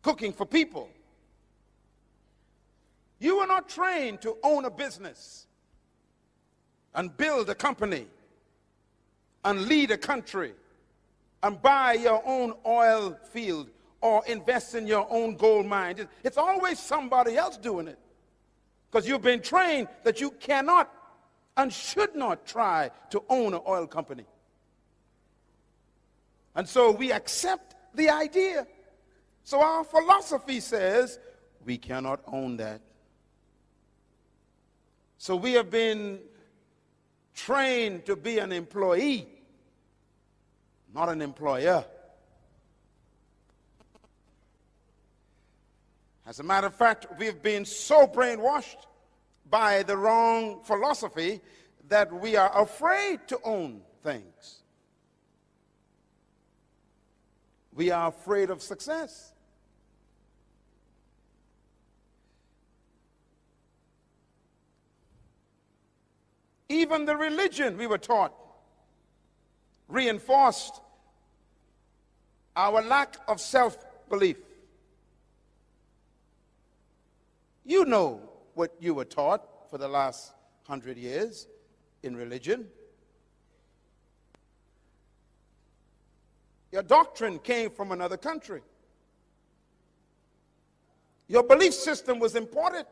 cooking for people. You were not trained to own a business and build a company and lead a country and buy your own oil field or invest in your own gold mine. It's always somebody else doing it, because you've been trained that you cannot and should not try to own an oil company. And so we accept the idea. So our philosophy says we cannot own that. So we have been trained to be an employee, not an employer. As a matter of fact, we've been so brainwashed by the wrong philosophy that we are afraid to own things. We are afraid of success. Even the religion we were taught reinforced our lack of self-belief. You know what you were taught for the last 100 years in religion. Your doctrine came from another country. Your belief system was imported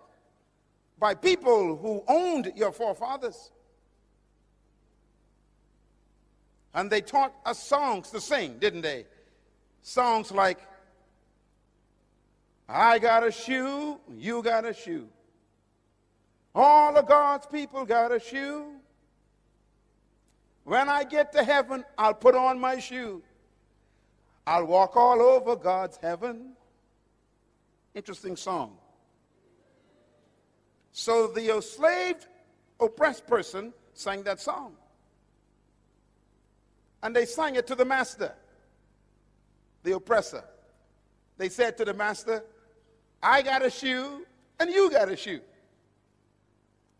by people who owned your forefathers. And they taught us songs to sing, didn't they? Songs like, I got a shoe, you got a shoe. All of God's people got a shoe. When I get to heaven, I'll put on my shoe. I'll walk all over God's heaven. Interesting song. So the enslaved, oppressed person sang that song. And they sang it to the master, the oppressor. They said to the master, I got a shoe and you got a shoe.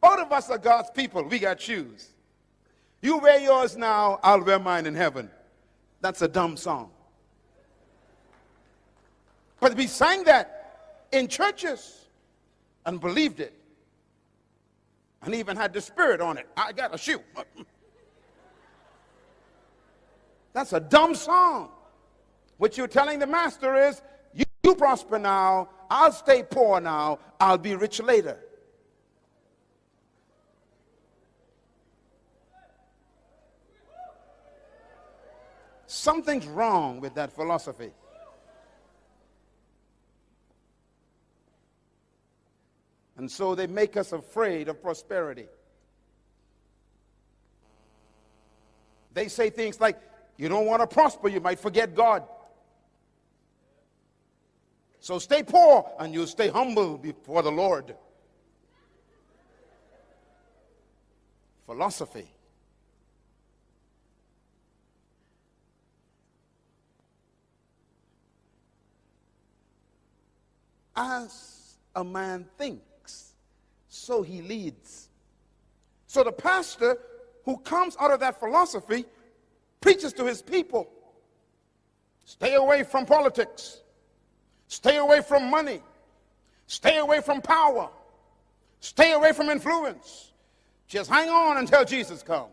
Both of us are God's people. We got shoes. You wear yours now, I'll wear mine in heaven. That's a dumb song. But we sang that in churches and believed it. And even had the spirit on it. I got a shoe. That's a dumb song. What you're telling the master is, you prosper now, I'll stay poor now, I'll be rich later. Something's wrong with that philosophy. And so they make us afraid of prosperity. They say things like, you don't want to prosper, you might forget God. So stay poor and you'll stay humble before the Lord. Philosophy. As a man thinks, so he leads. So the pastor who comes out of that philosophy preaches to his people, stay away from politics, stay away from money, stay away from power, stay away from influence. Just hang on until Jesus comes.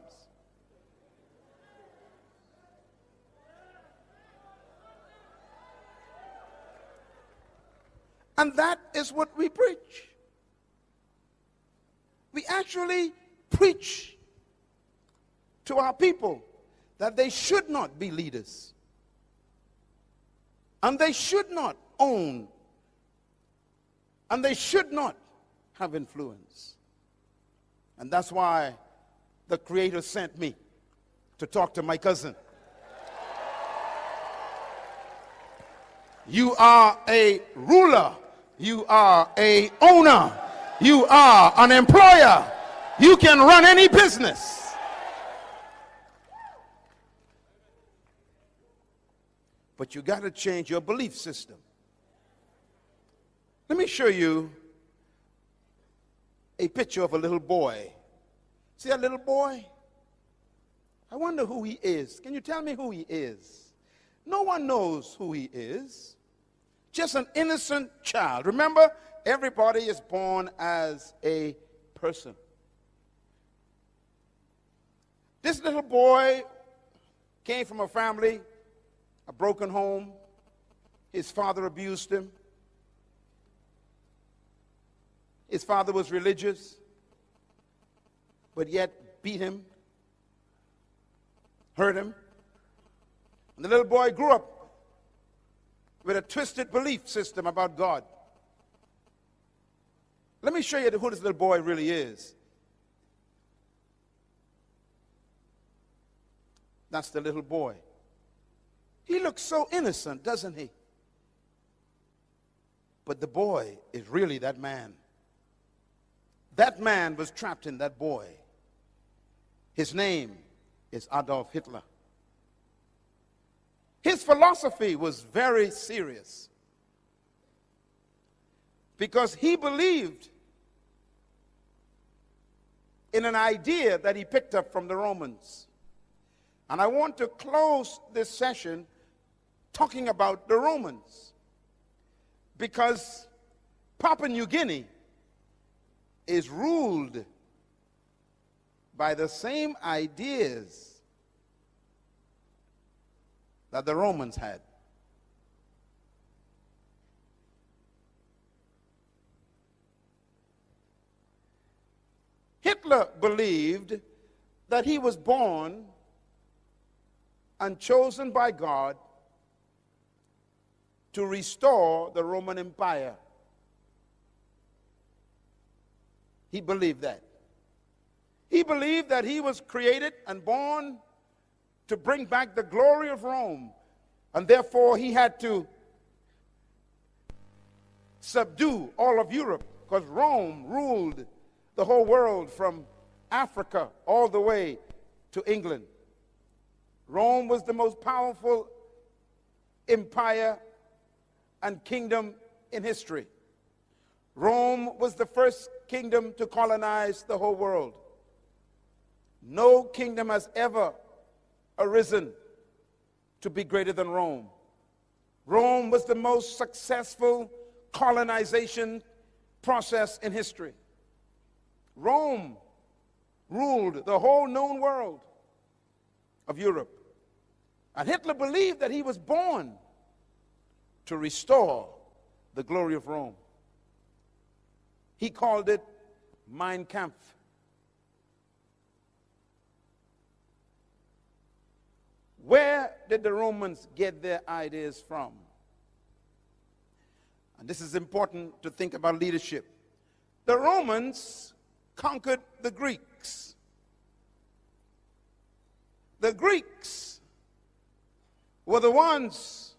And that is what we preach. We actually preach to our people that they should not be leaders. And they should not own. And they should not have influence. And that's why the Creator sent me to talk to my cousin. You are a ruler. You are a owner. You are an employer. You can run any business. But you got to change your belief system. Let me show you a picture of a little boy. See that little boy? I wonder who he is. Can you tell me who he is? No one knows who he is. just an innocent child. Remember, everybody is born as a person. This little boy came from a family, a broken home. His father abused him. His father was religious, but yet beat him, hurt him. And the little boy grew up with a twisted belief system about God. Let me show you who this little boy really is. That's the little boy. He looks so innocent, doesn't he? But the boy is really that man. That man was trapped in that boy. His name is Adolf Hitler. His philosophy was very serious because he believed in an idea that he picked up from the Romans. And I want to close this session talking about the Romans, because Papua New Guinea is ruled by the same ideas that the Romans had. Hitler believed that he was born and chosen by God to restore the Roman Empire. He believed that. He believed that he was created and born to bring back the glory of Rome, and therefore he had to subdue all of Europe, because Rome ruled the whole world from Africa all the way to England. Rome was the most powerful empire and kingdom in history. Rome was the first kingdom to colonize the whole world. No kingdom has ever arisen to be greater than Rome. Rome was the most successful colonization process in history. Rome ruled the whole known world of Europe. And Hitler believed that he was born to restore the glory of Rome. He called it Mein Kampf. Where did the Romans get their ideas from? And this is important to think about leadership. The Romans conquered the Greeks. The Greeks were the ones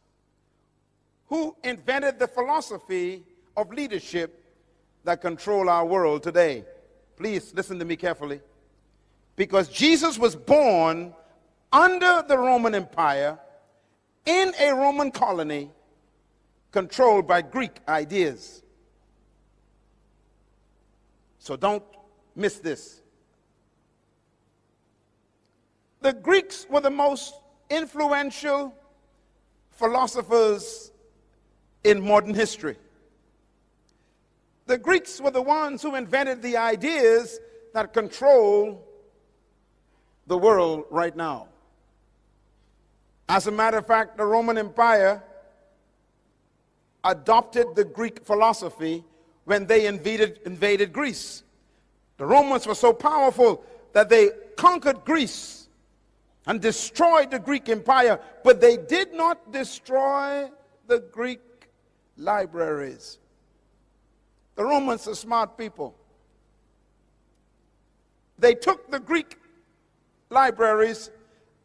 who invented the philosophy of leadership that control our world today. Please listen to me carefully. Because Jesus was born under the Roman Empire in a Roman colony controlled by Greek ideas. So don't miss this. The Greeks were the most influential philosophers in modern history. The Greeks were the ones who invented the ideas that control the world right now. As a matter of fact, the Roman Empire adopted the Greek philosophy when they invaded Greece. The Romans were so powerful that they conquered Greece and destroyed the Greek Empire, but they did not destroy the Greek libraries. The Romans are smart people. They took the Greek libraries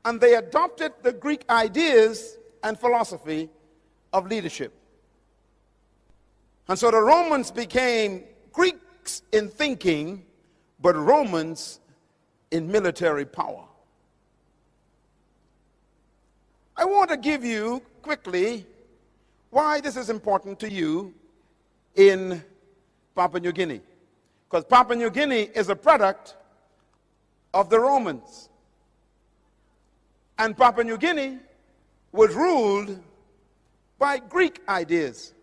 and they adopted the Greek ideas and philosophy of leadership. And so the Romans became Greeks in thinking, but Romans in military power. I want to give you quickly why this is important to you in Papua New Guinea. Because Papua New Guinea is a product of the Romans. And Papua New Guinea was ruled by Greek ideas.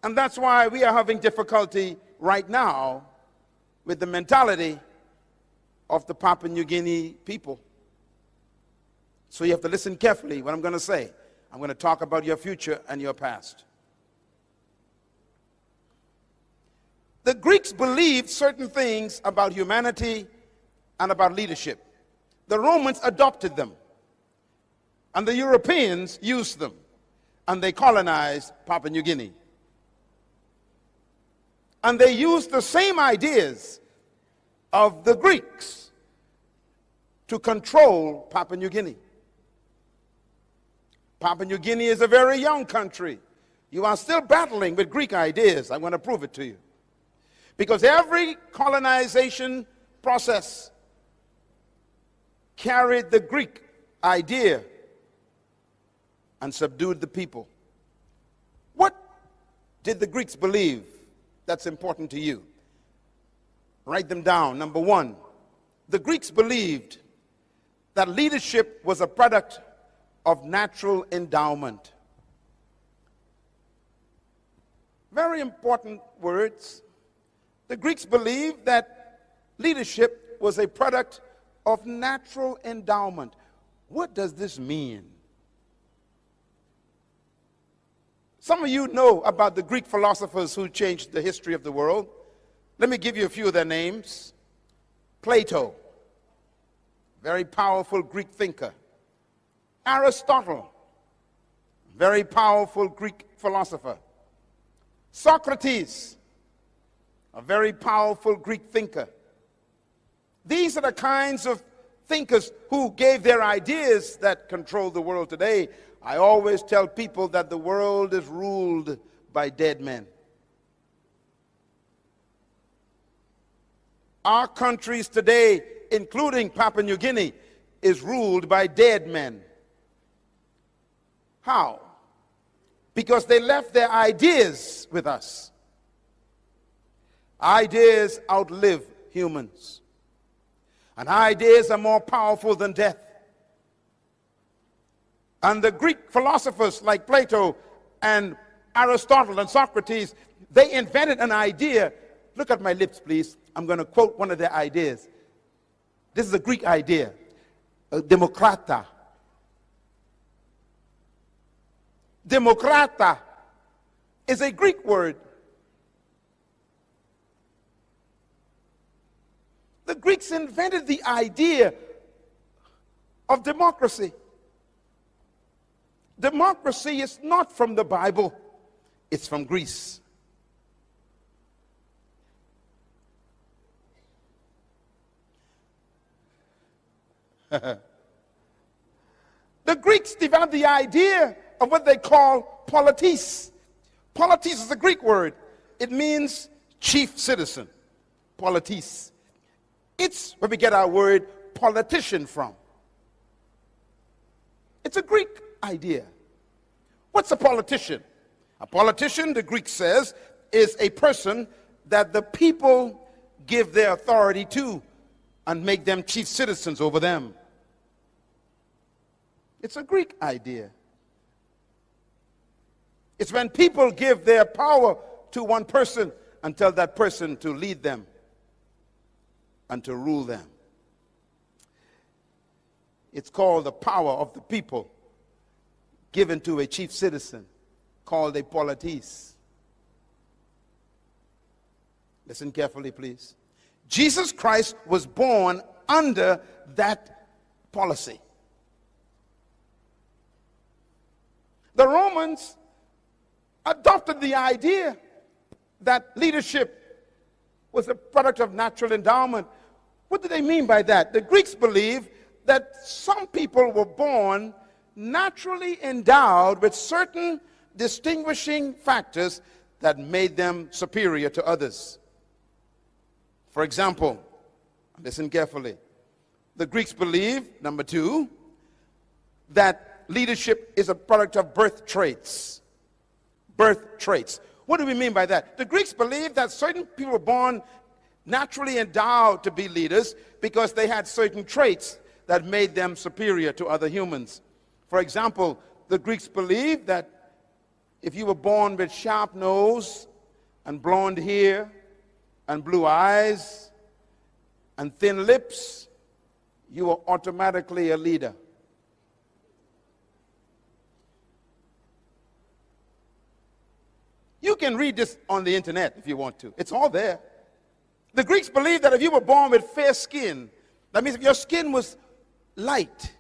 And that's why we are having difficulty right now with the mentality of the Papua New Guinea people. So you have to listen carefully what I'm going to say. I'm going to talk about your future and your past. The Greeks believed certain things about humanity and about leadership. The Romans adopted them, and the Europeans used them, and they colonized Papua New Guinea. And they used the same ideas of the Greeks to control Papua New Guinea. Papua New Guinea is a very young country. You are still battling with Greek ideas. I'm going to prove it to you. Because every colonization process carried the Greek idea and subdued the people. What did the Greeks believe that's important to you? Write them down. Number one, the Greeks believed that leadership was a product of natural endowment. Very important words. The Greeks believed that leadership was a product of natural endowment. What does this mean? Some of you know about the Greek philosophers who changed the history of the world. Let me give you a few of their names. Plato, very powerful Greek thinker. Aristotle, very powerful Greek philosopher. Socrates, a very powerful Greek thinker. These are the kinds of thinkers who gave their ideas that control the world today. I always tell people that the world is ruled by dead men. Our countries today, including Papua New Guinea, is ruled by dead men. How? Because they left their ideas with us. Ideas outlive humans. And ideas are more powerful than death. And the Greek philosophers like Plato and Aristotle and Socrates, they invented an idea. Look at my lips, please. I'm going to quote one of their ideas. This is a Greek idea. Demokrata. Demokrata is a Greek word. The Greeks invented the idea of democracy. Democracy is not from the Bible, it's from Greece. The Greeks developed the idea of what they call politis. Politis is a Greek word. It means chief citizen. Politis. It's where we get our word politician from. It's a Greek idea. What's a politician? A politician, the Greek says, is a person that the people give their authority to and make them chief citizens over them. It's a Greek idea. It's when people give their power to one person and tell that person to lead them and to rule them. It's called the power of the people given to a chief citizen called a politis. Listen carefully, please. Jesus Christ was born under that policy. The Romans adopted the idea that leadership was a product of natural endowment. What do they mean by that? The Greeks believe that some people were born naturally endowed with certain distinguishing factors that made them superior to others. For example, listen carefully. The Greeks believe, number two, that leadership is a product of birth traits. Birth traits. What do we mean by that? The Greeks believe that certain people were born naturally endowed to be leaders because they had certain traits that made them superior to other humans. For example, the Greeks believed that if you were born with sharp nose and blonde hair and blue eyes and thin lips, you were automatically a leader. You can read this on the internet if you want to. It's all there. The Greeks believed that if you were born with fair skin, that means if your skin was light,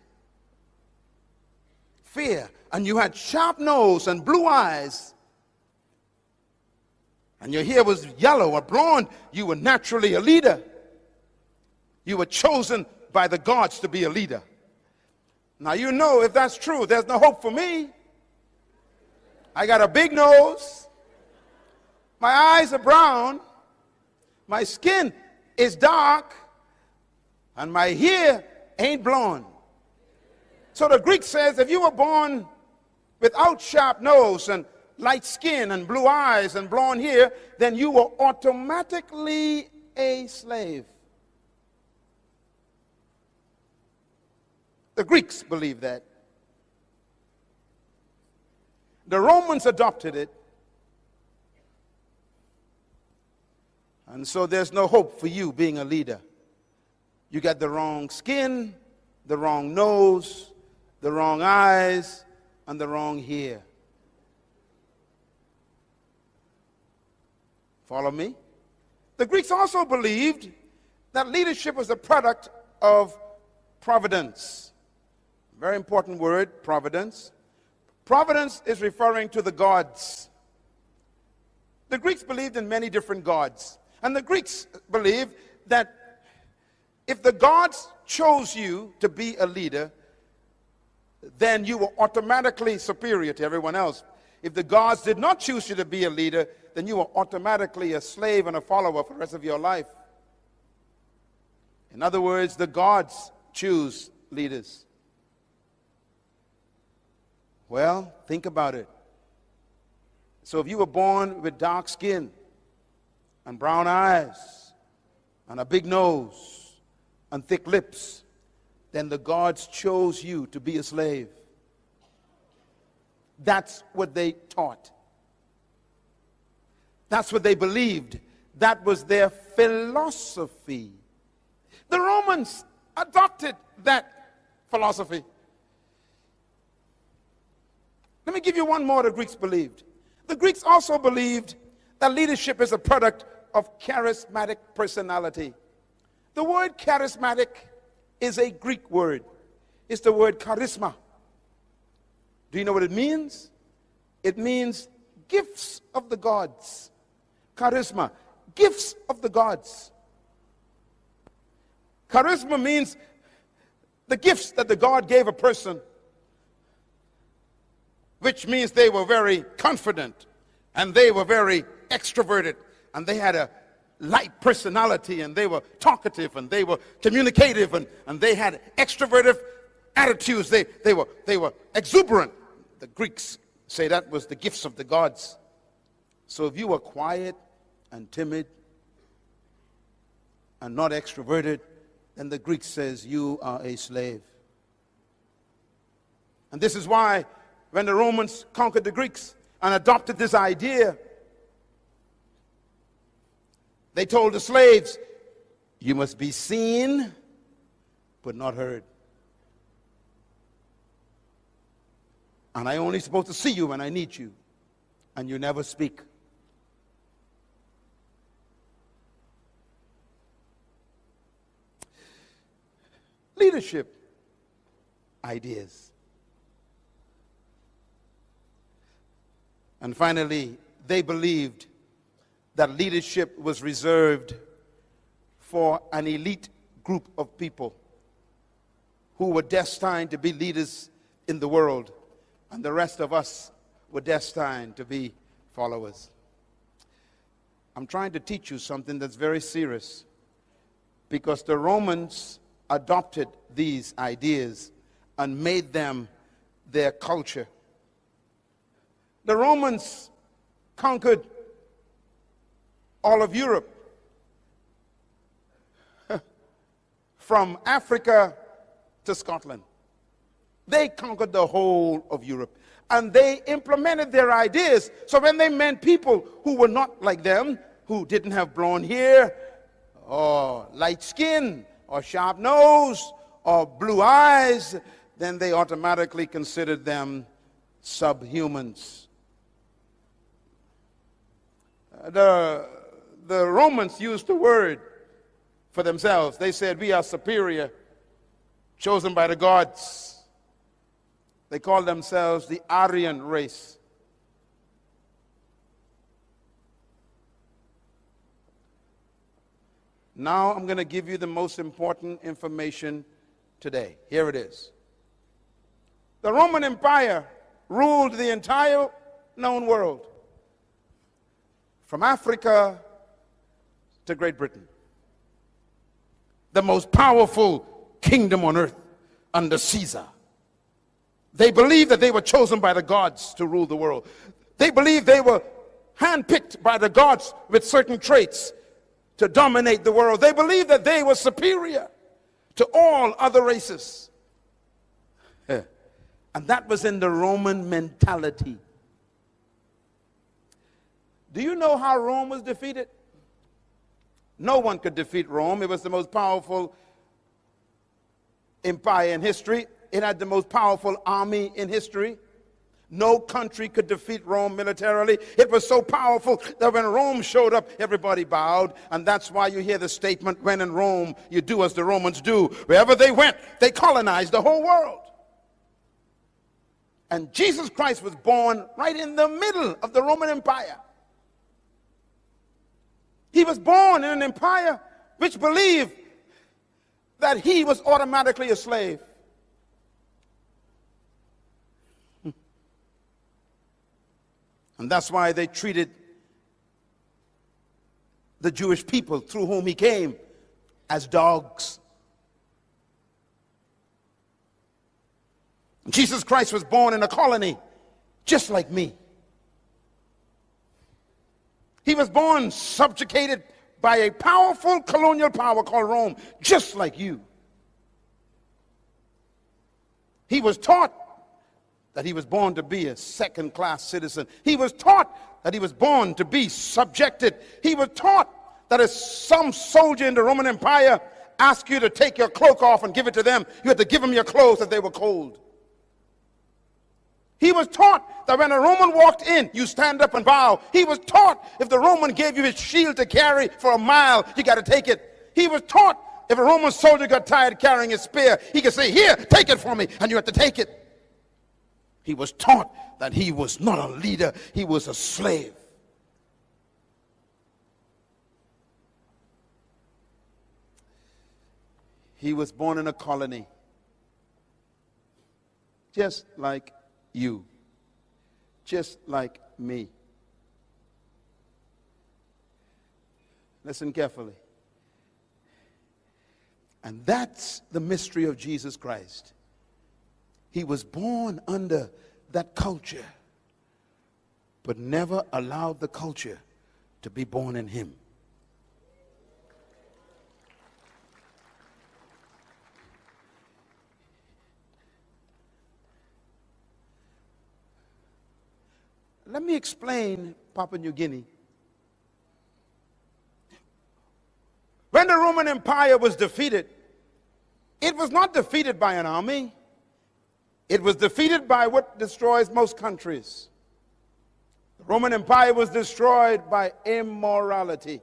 fair, and you had sharp nose and blue eyes, and your hair was yellow or blonde, you were naturally a leader. You were chosen by the gods to be a leader. Now you know if that's true, there's no hope for me. I got a big nose. My eyes are brown. My skin is dark. And my hair ain't blonde. So the Greek says if you were born without sharp nose and light skin and blue eyes and blonde hair, then you were automatically a slave. The Greeks believed that. The Romans adopted it. And so there's no hope for you being a leader. You got the wrong skin, the wrong nose, the wrong eyes, and the wrong hair. Follow me? The Greeks also believed that leadership was a product of providence. Very important word, providence. Providence is referring to the gods. The Greeks believed in many different gods. And the Greeks believed that if the gods chose you to be a leader, then you were automatically superior to everyone else. If the gods did not choose you to be a leader, then you were automatically a slave and a follower for the rest of your life. In other words, the gods choose leaders. Well, think about it. So if you were born with dark skin and brown eyes and a big nose and thick lips, then the gods chose you to be a slave. That's what they taught. That's what they believed. That was their philosophy. The Romans adopted that philosophy. Let me give you one more the Greeks believed. The Greeks also believed that leadership is a product of charismatic personality. The word charismatic is a Greek word. It's the word charisma. Do you know what it means? It means gifts of the gods. Charisma, gifts of the gods. Charisma means the gifts that the God gave a person, which means they were very confident and they were very extroverted and they had a light personality and they were talkative and they were communicative and they had extroverted attitudes. They were exuberant. The Greeks say that was the gifts of the gods. So if you were quiet and timid and not extroverted, then the Greek says you are a slave. And this is why when the Romans conquered the Greeks and adopted this idea, they told the slaves, you must be seen but not heard. And I only supposed to see you when I need you, and you never speak. Leadership ideas. And finally, they believed that leadership was reserved for an elite group of people who were destined to be leaders in the world, and the rest of us were destined to be followers. I'm trying to teach you something that's very serious, because the Romans adopted these ideas and made them their culture. The Romans conquered all of Europe, from Africa to Scotland. They conquered the whole of Europe. And they implemented their ideas. So when they met people who were not like them, who didn't have blonde hair, or light skin, or sharp nose, or blue eyes, then they automatically considered them subhumans. The Romans used the word for themselves. They said, we are superior, chosen by the gods. They called themselves the Aryan race. Now I'm going to give you the most important information today. Here it is. The Roman Empire ruled the entire known world, from Africa to Great Britain. The most powerful kingdom on earth under Caesar. They believed that they were chosen by the gods to rule the world. They believed they were handpicked by the gods with certain traits to dominate the world. They believed that they were superior to all other races. And that was in the Roman mentality. Do you know how Rome was defeated? No one could defeat Rome. It was the most powerful empire in history. It had the most powerful army in history. No country could defeat Rome militarily. It was so powerful that when Rome showed up, everybody bowed. And that's why you hear the statement, when in Rome, you do as the Romans do. Wherever they went, they colonized the whole world. And Jesus Christ was born right in the middle of the Roman Empire. He was born in an empire which believed that he was automatically a slave. And that's why they treated the Jewish people through whom he came as dogs. Jesus Christ was born in a colony just like me. He was born subjugated by a powerful colonial power called Rome, just like you. He was taught that he was born to be a second-class citizen. He was taught that he was born to be subjected. He was taught that if some soldier in the Roman Empire asked you to take your cloak off and give it to them, you had to give them your clothes if they were cold. He was taught that when a Roman walked in, you stand up and bow. He was taught if the Roman gave you his shield to carry for a mile, you got to take it. He was taught if a Roman soldier got tired carrying his spear, he could say, here, take it for me, and you had to take it. He was taught that he was not a leader, he was a slave. He was born in a colony, just like you, just like me. Listen carefully. And that's the mystery of Jesus Christ. He was born under that culture, but never allowed the culture to be born in him. Let me explain Papua New Guinea. When the Roman Empire was defeated, it was not defeated by an army. It was defeated by what destroys most countries. The Roman Empire was destroyed by immorality.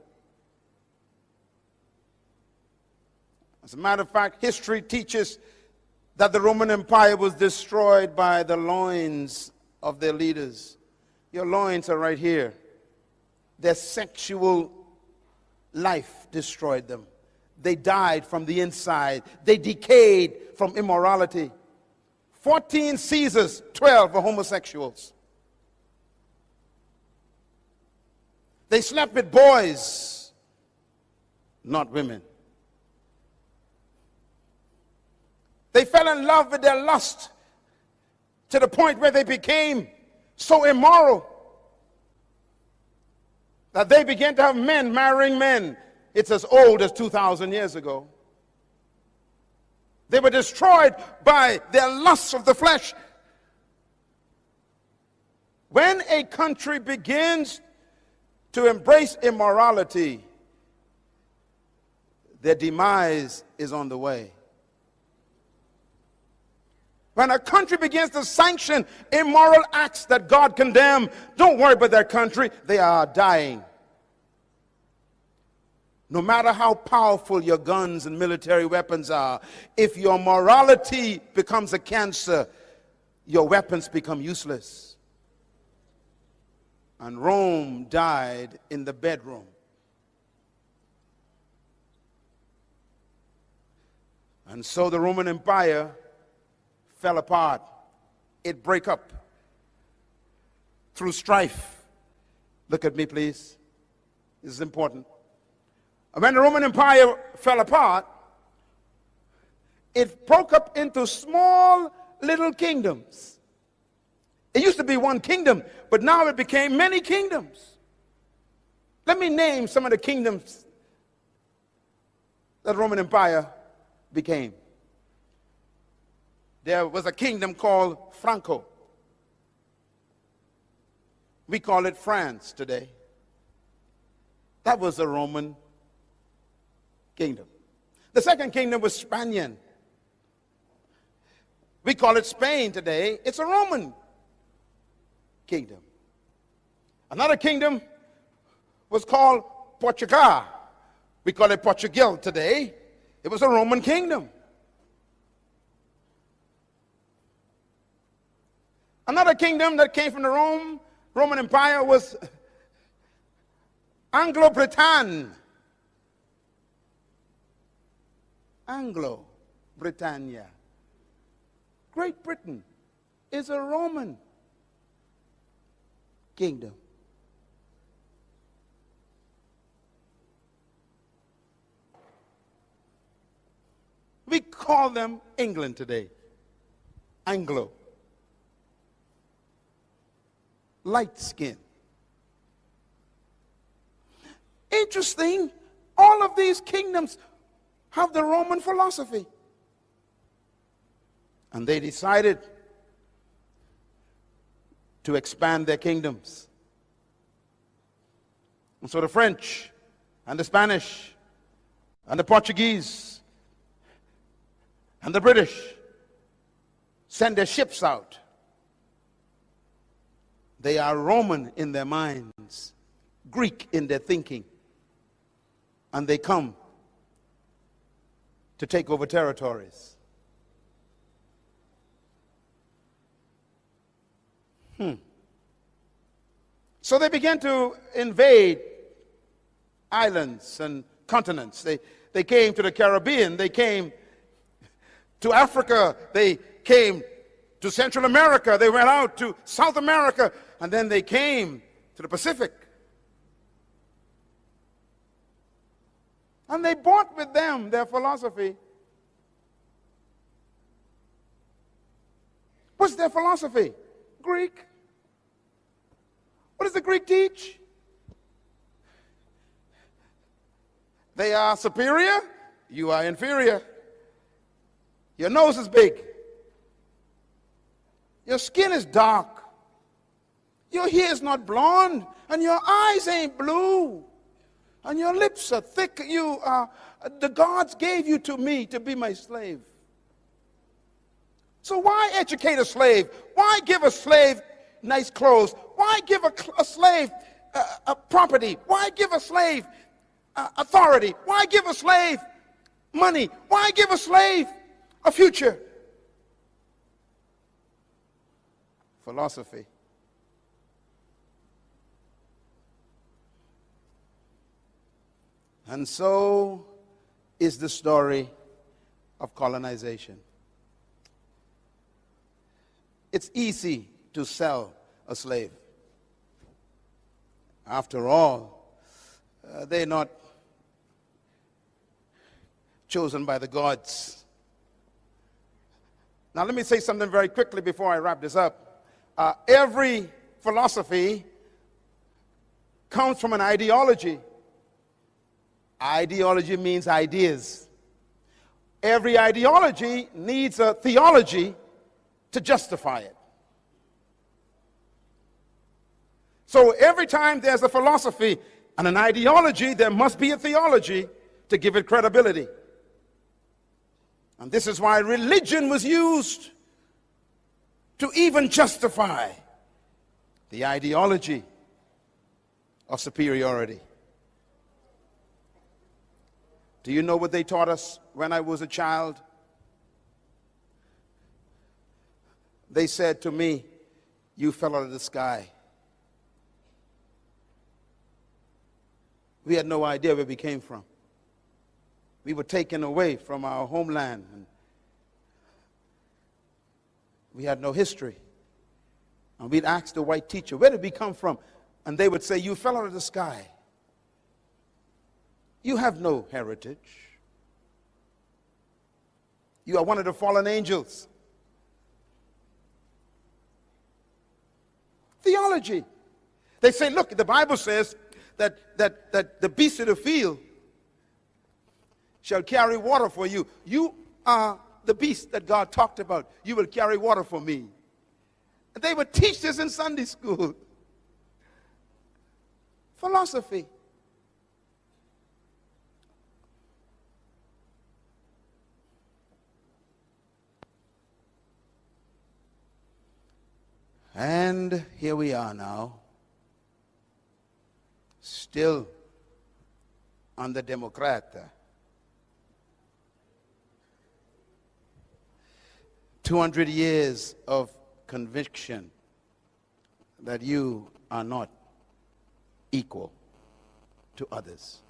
As a matter of fact, history teaches that the Roman Empire was destroyed by the loins of their leaders. Your loins are right here. Their sexual life destroyed them. They died from the inside. They decayed from immorality. 14 Caesars, 12 were homosexuals. They slept with boys, not women. They fell in love with their lust to the point where they became so immoral that they began to have men marrying men. It's as old as 2,000 years ago. They were destroyed by their lusts of the flesh. When a country begins to embrace immorality, their demise is on the way. When a country begins to sanction immoral acts that God condemned, don't worry about that country. They are dying. No matter how powerful your guns and military weapons are, if your morality becomes a cancer, your weapons become useless. And Rome died in the bedroom. And so the Roman Empire fell apart. It broke up through strife. Look at me, please. This is important. When the Roman Empire fell apart, it broke up into small little kingdoms. It used to be one kingdom, but now it became many kingdoms. Let me name some of the kingdoms that the Roman Empire became. There was a kingdom called Franco. We call it France today. That was a Roman kingdom. The second kingdom was Spanian. We call it Spain today. It's a Roman kingdom. Another kingdom was called Portugal. We call it Portugal today. It was a Roman kingdom. Another kingdom that came from the Roman Empire was Anglo-Britannia. Anglo-Britannia. Great Britain is a Roman kingdom. We call them England today. Anglo. Light skin. Interesting, all of these kingdoms have the Roman philosophy. And they decided to expand their kingdoms. And so the French and the Spanish and the Portuguese and the British send their ships out. They are Roman in their minds, Greek in their thinking, and they come to take over territories. So they began to invade islands and continents. They came to the Caribbean. They came to Africa. They came to Central America. They went out to South America. And then they came to the Pacific. And they brought with them their philosophy. What's their philosophy? Greek. What does the Greek teach? They are superior, you are inferior. Your nose is big. Your skin is dark. Your hair is not blonde, and your eyes ain't blue, and your lips are thick. The gods gave you to me to be my slave. So why educate a slave? Why give a slave nice clothes? Why give a slave property? Why give a slave authority? Why give a slave money? Why give a slave a future? Philosophy. And so is the story of colonization. It's easy to sell a slave. After all, they're not chosen by the gods. Now let me say something very quickly before I wrap this up. Every philosophy comes from an ideology. Ideology means ideas. Every ideology needs a theology to justify it. So every time there's a philosophy and an ideology, there must be a theology to give it credibility. And this is why religion was used to even justify the ideology of superiority. Do you know what they taught us when I was a child? They said to me, "You fell out of the sky." We had no idea where we came from. We were taken away from our homeland, and we had no history. And we'd ask the white teacher, "Where did we come from?" And they would say, "You fell out of the sky. You have no heritage. You are one of the fallen angels." Theology. They say, look, the Bible says that the beasts of the field shall carry water for you. You are the beast that God talked about. You will carry water for me. And they would teach this in Sunday school. Philosophy. And here we are now, still under Democrat. 200 years of conviction that you are not equal to others.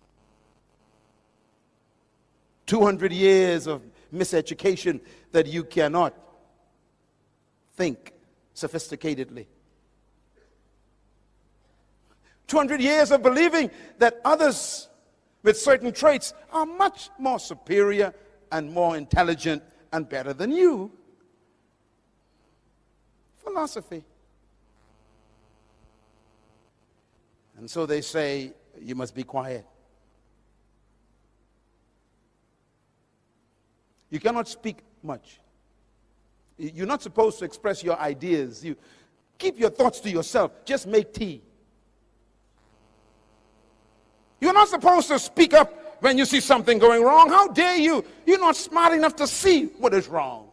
200 years of miseducation that you cannot think sophisticatedly. 200 years of believing that others with certain traits are much more superior and more intelligent and better than you. Philosophy. And so they say, you must be quiet. You cannot speak much. You're not supposed to express your ideas. You keep your thoughts to yourself. Just make tea. You're not supposed to speak up when you see something going wrong. How dare you? You're not smart enough to see what is wrong.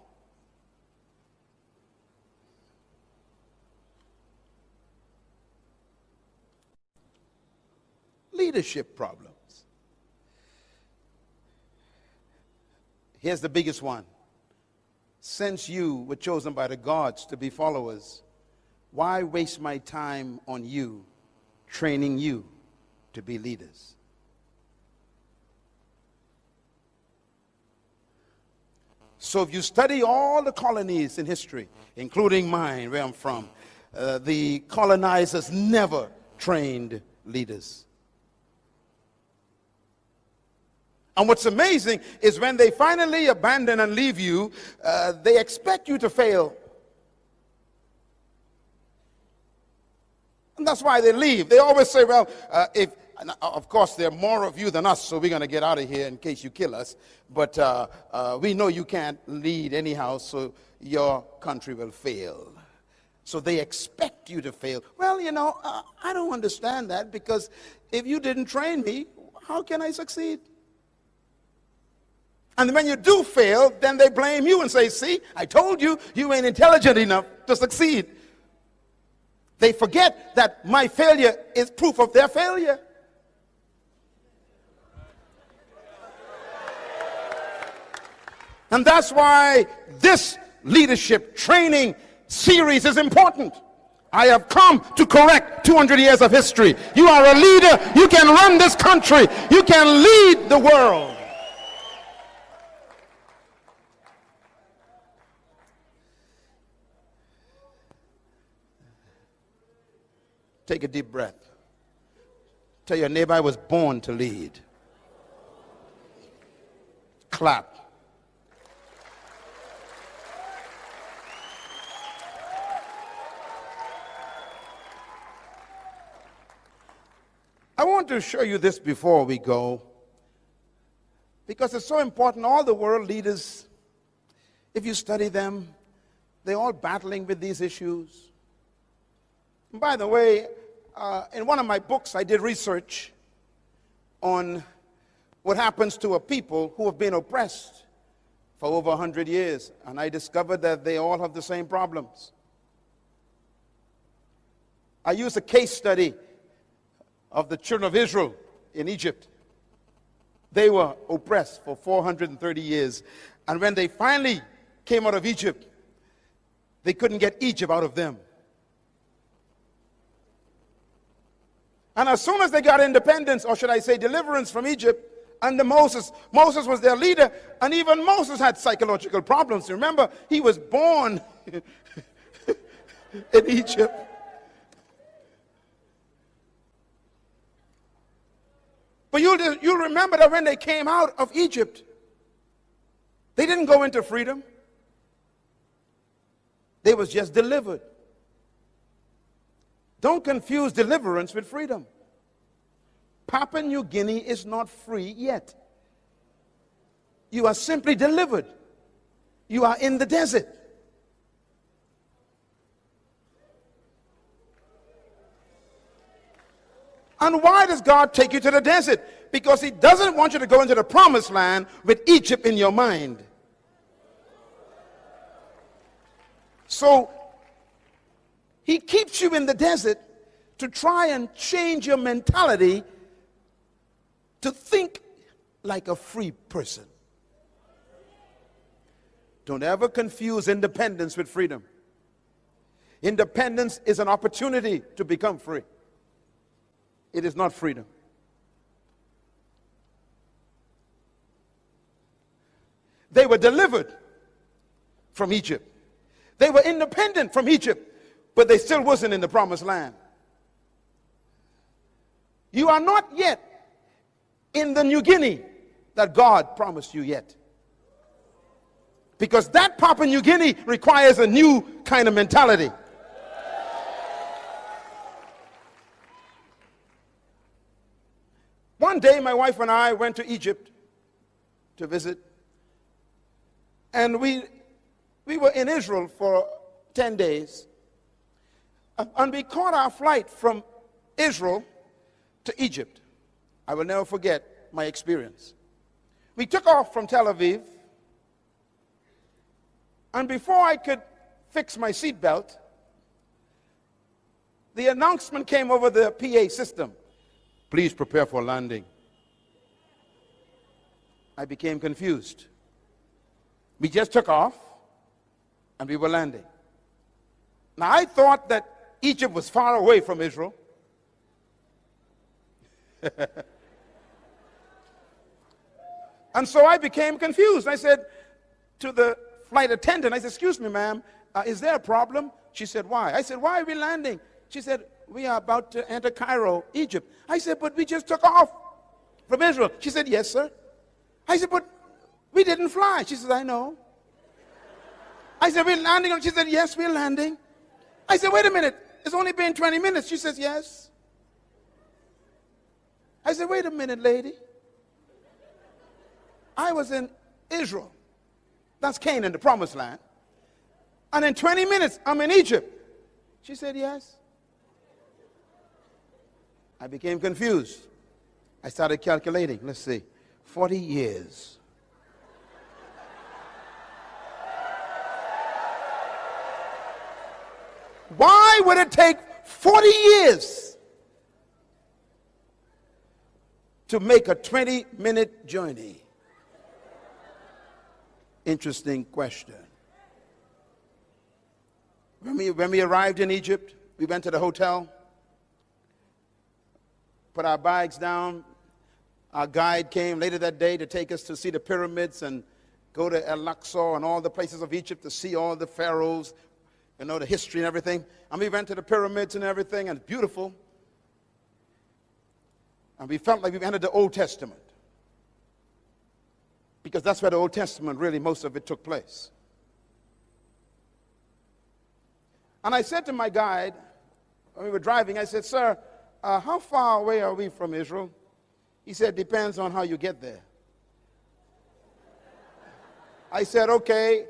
Leadership problems. Here's the biggest one. Since you were chosen by the gods to be followers, why waste my time on you, training you to be leaders? So if you study all the colonies in history, including mine, where I'm from, the colonizers never trained leaders. And what's amazing is when they finally abandon and leave you, they expect you to fail. And that's why they leave. They always say, well, of course, there are more of you than us, so we're going to get out of here in case you kill us. But we know you can't lead anyhow, so your country will fail. So they expect you to fail. Well, I don't understand that, because if you didn't train me, how can I succeed? And when you do fail, then they blame you and say, see, I told you, you ain't intelligent enough to succeed. They forget that my failure is proof of their failure. And that's why this leadership training series is important. I have come to correct 200 years of history. You are a leader. You can run this country. You can lead the world. Take a deep breath. Tell your neighbor, I was born to lead. Clap. I want to show you this before we go, because it's so important. All the world leaders, if you study them, they're all battling with these issues. And by the way, in one of my books, I did research on what happens to a people who have been oppressed for over 100 years. And I discovered that they all have the same problems. I used a case study of the children of Israel in Egypt. They were oppressed for 430 years. And when they finally came out of Egypt, they couldn't get Egypt out of them. And as soon as they got independence, or should I say deliverance from Egypt, under Moses was their leader, and even Moses had psychological problems. Remember, he was born in Egypt. But you'll remember that when they came out of Egypt, they didn't go into freedom. They was just delivered. Don't confuse deliverance with freedom. Papua New Guinea is not free yet. You are simply delivered. You are in the desert. And why does God take you to the desert? Because he doesn't want you to go into the promised land with Egypt in your mind. So he keeps you in the desert to try and change your mentality to think like a free person. Don't ever confuse independence with freedom. Independence is an opportunity to become free. It is not freedom. They were delivered from Egypt. They were independent from Egypt, but they still wasn't in the promised land. You are not yet in the New Guinea that God promised you yet. Because that Papua New Guinea requires a new kind of mentality. One day, my wife and I went to Egypt to visit. And we were in Israel for 10 days. And we caught our flight from Israel to Egypt. I will never forget my experience. We took off from Tel Aviv. And before I could fix my seatbelt, the announcement came over the PA system. Please prepare for landing. I became confused. We just took off and we were landing. Now I thought that Egypt was far away from Israel. And so I became confused. I said to the flight attendant, I said, excuse me, ma'am, is there a problem? She said, why? I said, why are we landing? She said, we are about to enter Cairo, Egypt. I said, but we just took off from Israel. She said, yes, sir. I said, but we didn't fly. She said, I know. I said, we're landing. She said, yes, we're landing. I said, wait a minute. It's only been 20 minutes. She says, yes. I said, wait a minute, lady. I was in Israel. That's Canaan, the promised land. And in 20 minutes, I'm in Egypt. She said, yes. I became confused. I started calculating. Let's see. 40 years. Why would it take 40 years to make a 20-minute journey? Interesting question. When we arrived in Egypt, we went to the hotel, put our bags down. Our guide came later that day to take us to see the pyramids and go to El-Aqsa and all the places of Egypt to see all the pharaohs, you know, the history and everything. And we went to the pyramids and everything, and it's beautiful. And we felt like we entered the Old Testament. Because that's where the Old Testament, really, most of it took place. And I said to my guide, when we were driving, I said, sir, how far away are we from Israel? He said, depends on how you get there. I said, okay,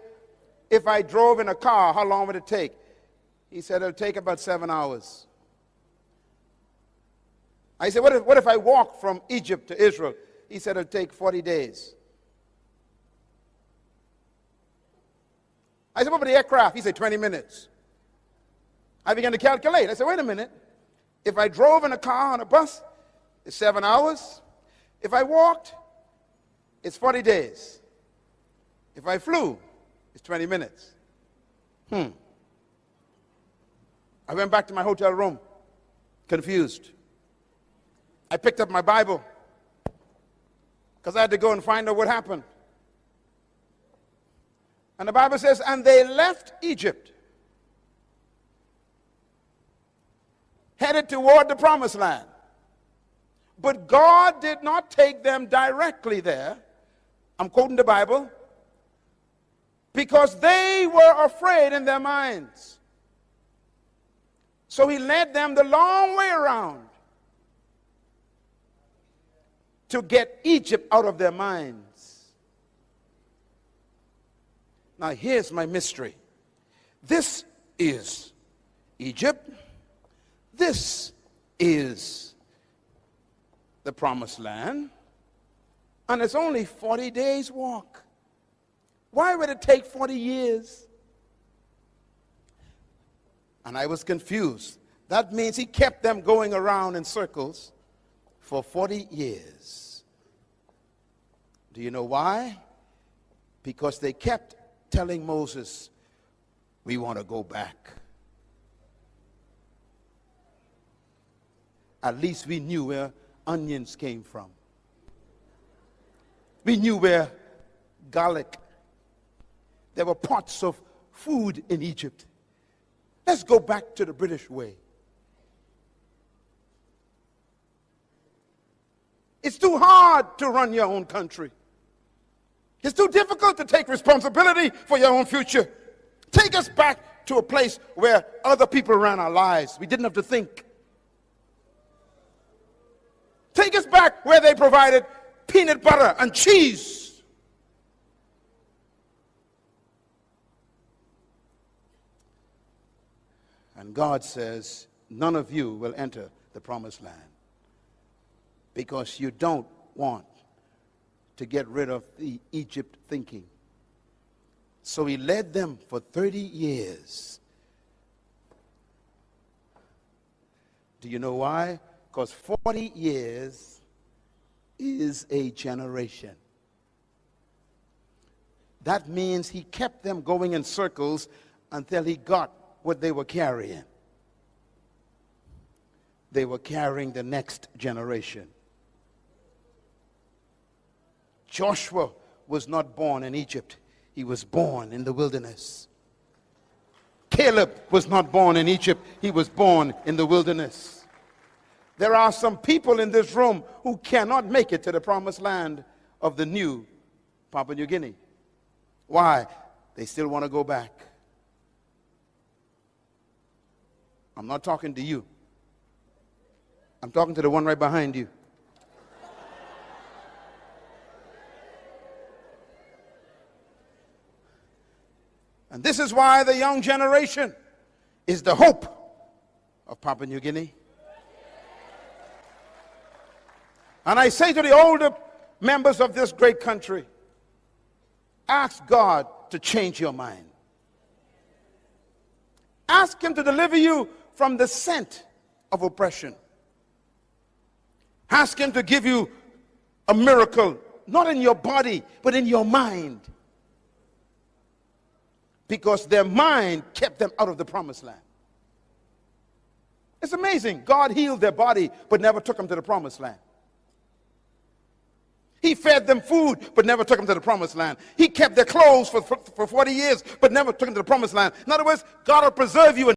if I drove in a car, how long would it take? He said, it'll take about 7 hours. I said, what if I walk from Egypt to Israel? He said, it'll take 40 days. I said, what about the aircraft? He said, 20 minutes. I began to calculate. I said, wait a minute. If I drove in a car, on a bus, it's 7 hours. If I walked, it's 40 days. If I flew, it's 20 minutes. I went back to my hotel room, confused. I picked up my Bible because I had to go and find out what happened. And the Bible says, and they left Egypt, headed toward the promised land. But God did not take them directly there. I'm quoting the Bible. Because they were afraid in their minds. So he led them the long way around to get Egypt out of their minds. Now here's my mystery. This is Egypt. This is the promised land. And it's only 40 days walk. Why would it take 40 years? And I was confused. That means he kept them going around in circles for 40 years. Do you know why? Because they kept telling Moses, we want to go back. At least we knew where onions came from. We knew where garlic. There were pots of food in Egypt. Let's go back to the British way. It's too hard to run your own country. It's too difficult to take responsibility for your own future. Take us back to a place where other people ran our lives. We didn't have to think. Take us back where they provided peanut butter and cheese. And God says, none of you will enter the promised land because you don't want to get rid of the Egypt thinking. So he led them for 30 years. Do you know why? Because 40 years is a generation. That means he kept them going in circles until he got what they were carrying. They were carrying the next generation. Joshua was not born in Egypt. He was born in the wilderness. Caleb was not born in Egypt. He was born in the wilderness. There are some people in this room who cannot make it to the promised land of the new Papua New Guinea. Why? They still want to go back. I'm not talking to you. I'm talking to the one right behind you. And this is why the young generation is the hope of Papua New Guinea. And I say to the older members of this great country, ask God to change your mind. Ask him to deliver you from the scent of oppression. Ask him to give you a miracle, not in your body, but in your mind. Because their mind kept them out of the promised land. It's amazing. God healed their body, but never took them to the promised land. He fed them food, but never took them to the promised land. He kept their clothes for 40 years, but never took them to the promised land. In other words, God will preserve you.